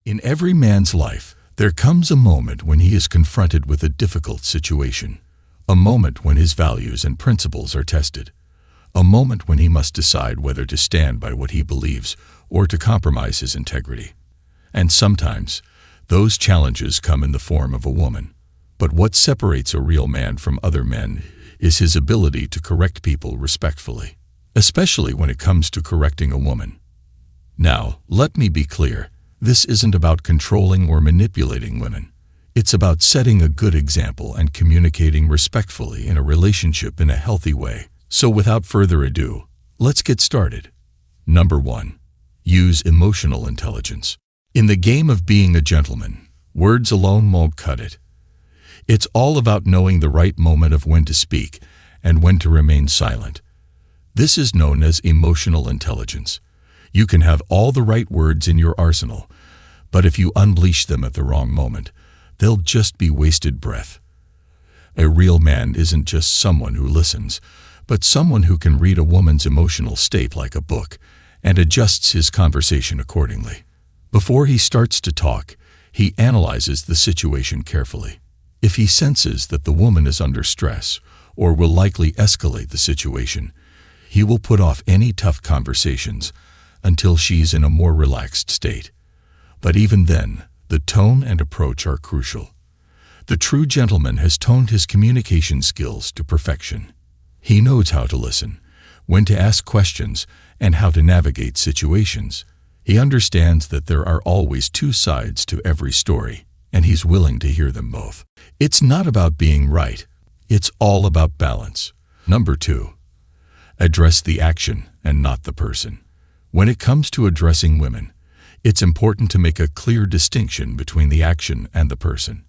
In every man's life, there comes a moment when he is confronted with a difficult situation, a moment when his values and principles are tested, a moment when he must decide whether to stand by what he believes or to compromise his integrity. And sometimes, those challenges come in the form of a woman. But what separates a real man from other men is his ability to correct people respectfully, especially when it comes to correcting a woman. Now, let me be clear. This isn't about controlling or manipulating women. It's about setting a good example and communicating respectfully in a relationship in a healthy way. So without further ado, let's get started. Number 1. Use emotional intelligence. In the game of being a gentleman, words alone won't cut it. It's all about knowing the right moment of when to speak and when to remain silent. This is known as emotional intelligence. You can have all the right words in your arsenal, but if you unleash them at the wrong moment, they'll just be wasted breath. A real man isn't just someone who listens, but someone who can read a woman's emotional state like a book and adjusts his conversation accordingly. Before he starts to talk, he analyzes the situation carefully. If he senses that the woman is under stress or will likely escalate the situation, he will put off any tough conversations until she's in a more relaxed state. But even then, the tone and approach are crucial. The true gentleman has toned his communication skills to perfection. He knows how to listen, when to ask questions, and how to navigate situations. He understands that there are always two sides to every story, and he's willing to hear them both. It's not about being right. It's all about balance. Number 2. Address the action and not the person. When it comes to addressing women, it's important to make a clear distinction between the action and the person.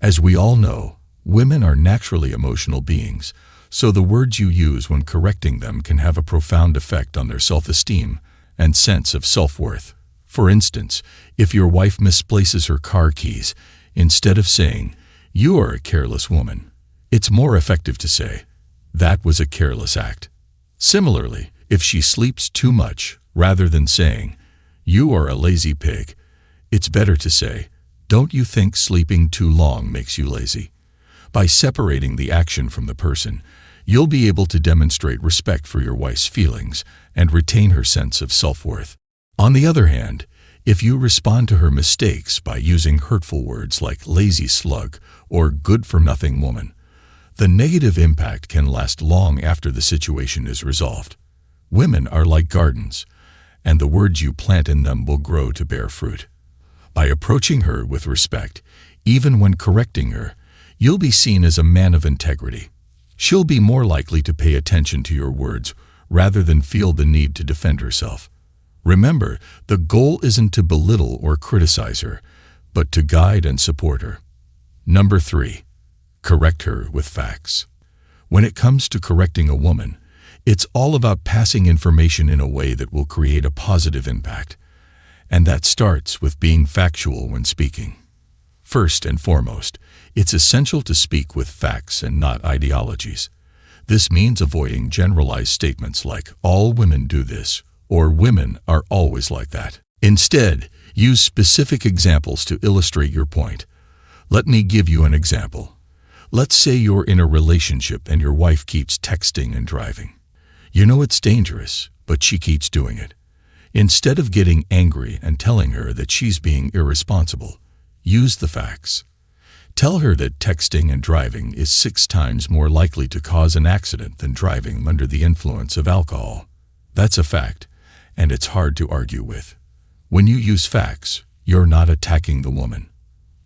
As we all know, women are naturally emotional beings, so the words you use when correcting them can have a profound effect on their self-esteem and sense of self-worth. For instance, if your wife misplaces her car keys, instead of saying, "You are a careless woman," it's more effective to say, "That was a careless act." Similarly, if she sleeps too much, rather than saying, "You are a lazy pig," it's better to say, "Don't you think sleeping too long makes you lazy?" By separating the action from the person, you'll be able to demonstrate respect for your wife's feelings and retain her sense of self-worth. On the other hand, if you respond to her mistakes by using hurtful words like lazy slug or good-for-nothing woman, the negative impact can last long after the situation is resolved. Women are like gardens, and the words you plant in them will grow to bear fruit. By approaching her with respect, even when correcting her, you'll be seen as a man of integrity. She'll be more likely to pay attention to your words rather than feel the need to defend herself. Remember, the goal isn't to belittle or criticize her, but to guide and support her. Number 3. Correct her with facts. When it comes to correcting a woman, it's all about passing information in a way that will create a positive impact. And that starts with being factual when speaking. First and foremost, it's essential to speak with facts and not ideologies. This means avoiding generalized statements like, "All women do this," or "Women are always like that." Instead, use specific examples to illustrate your point. Let me give you an example. Let's say you're in a relationship and your wife keeps texting and driving. You know it's dangerous, but she keeps doing it. Instead of getting angry and telling her that she's being irresponsible, use the facts. Tell her that texting and driving is 6 times more likely to cause an accident than driving under the influence of alcohol. That's a fact, and it's hard to argue with. When you use facts, you're not attacking the woman.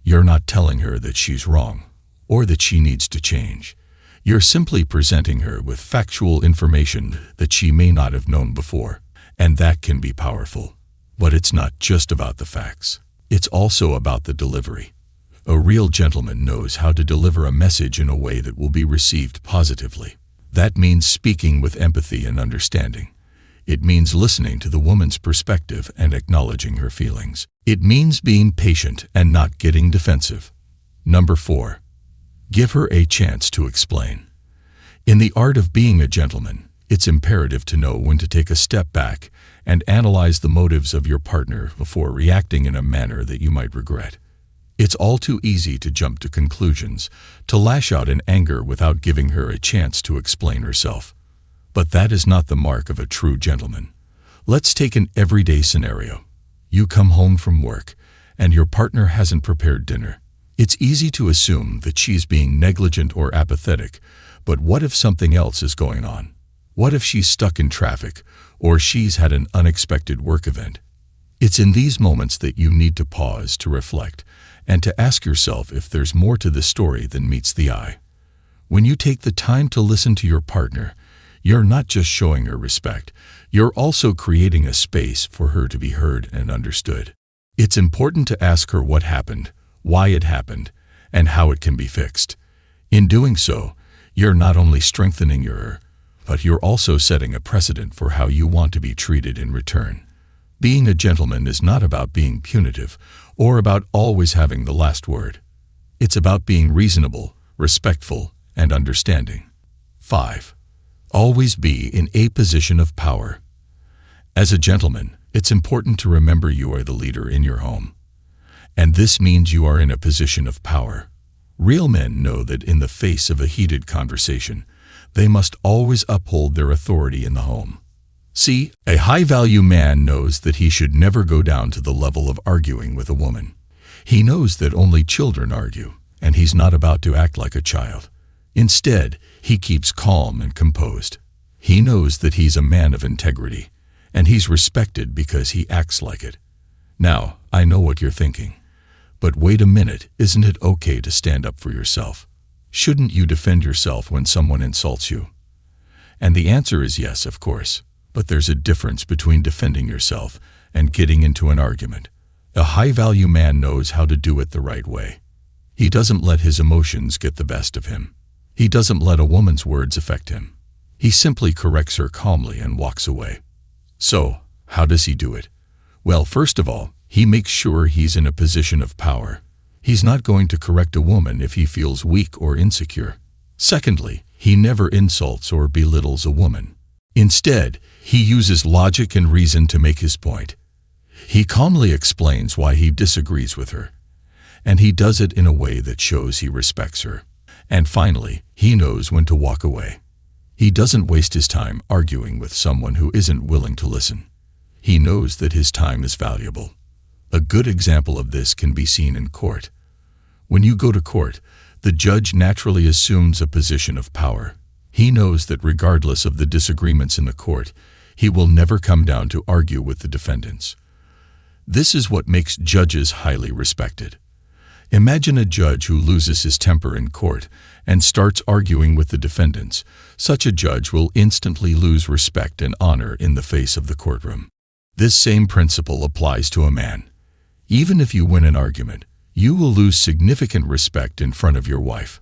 You're not telling her that she's wrong or that she needs to change. You're simply presenting her with factual information that she may not have known before, and that can be powerful. But it's not just about the facts. It's also about the delivery. A real gentleman knows how to deliver a message in a way that will be received positively. That means speaking with empathy and understanding. It means listening to the woman's perspective and acknowledging her feelings. It means being patient and not getting defensive. Number 4. Give her a chance to explain. In the art of being a gentleman, it's imperative to know when to take a step back and analyze the motives of your partner before reacting in a manner that you might regret. It's all too easy to jump to conclusions, to lash out in anger without giving her a chance to explain herself. But that is not the mark of a true gentleman. Let's take an everyday scenario. You come home from work, and your partner hasn't prepared dinner. It's easy to assume that she's being negligent or apathetic, but what if something else is going on? What if she's stuck in traffic, or she's had an unexpected work event? It's in these moments that you need to pause to reflect and to ask yourself if there's more to the story than meets the eye. When you take the time to listen to your partner, you're not just showing her respect, you're also creating a space for her to be heard and understood. It's important to ask her what happened, why it happened, and how it can be fixed. In doing so, you're not only strengthening her, but you're also setting a precedent for how you want to be treated in return. Being a gentleman is not about being punitive or about always having the last word. It's about being reasonable, respectful, and understanding. 5. Always be in a position of power. As a gentleman, it's important to remember you are the leader in your home. And this means you are in a position of power. Real men know that in the face of a heated conversation, they must always uphold their authority in the home. See, a high-value man knows that he should never go down to the level of arguing with a woman. He knows that only children argue, and he's not about to act like a child. Instead, he keeps calm and composed. He knows that he's a man of integrity, and he's respected because he acts like it. Now, I know what you're thinking. But wait a minute, isn't it okay to stand up for yourself? Shouldn't you defend yourself when someone insults you? And the answer is yes, of course. But there's a difference between defending yourself and getting into an argument. A high-value man knows how to do it the right way. He doesn't let his emotions get the best of him. He doesn't let a woman's words affect him. He simply corrects her calmly and walks away. So, how does he do it? Well, first of all, he makes sure he's in a position of power. He's not going to correct a woman if he feels weak or insecure. Secondly, he never insults or belittles a woman. Instead, he uses logic and reason to make his point. He calmly explains why he disagrees with her, and he does it in a way that shows he respects her. And finally, he knows when to walk away. He doesn't waste his time arguing with someone who isn't willing to listen. He knows that his time is valuable. A good example of this can be seen in court. When you go to court, the judge naturally assumes a position of power. He knows that regardless of the disagreements in the court, he will never come down to argue with the defendants. This is what makes judges highly respected. Imagine a judge who loses his temper in court and starts arguing with the defendants. Such a judge will instantly lose respect and honor in the face of the courtroom. This same principle applies to a man. Even if you win an argument, you will lose significant respect in front of your wife.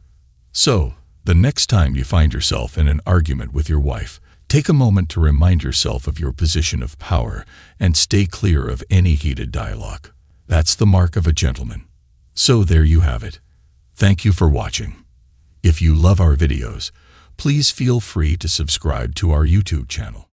So, the next time you find yourself in an argument with your wife, take a moment to remind yourself of your position of power and stay clear of any heated dialogue. That's the mark of a gentleman. So there you have it. Thank you for watching. If you love our videos, please feel free to subscribe to our YouTube channel.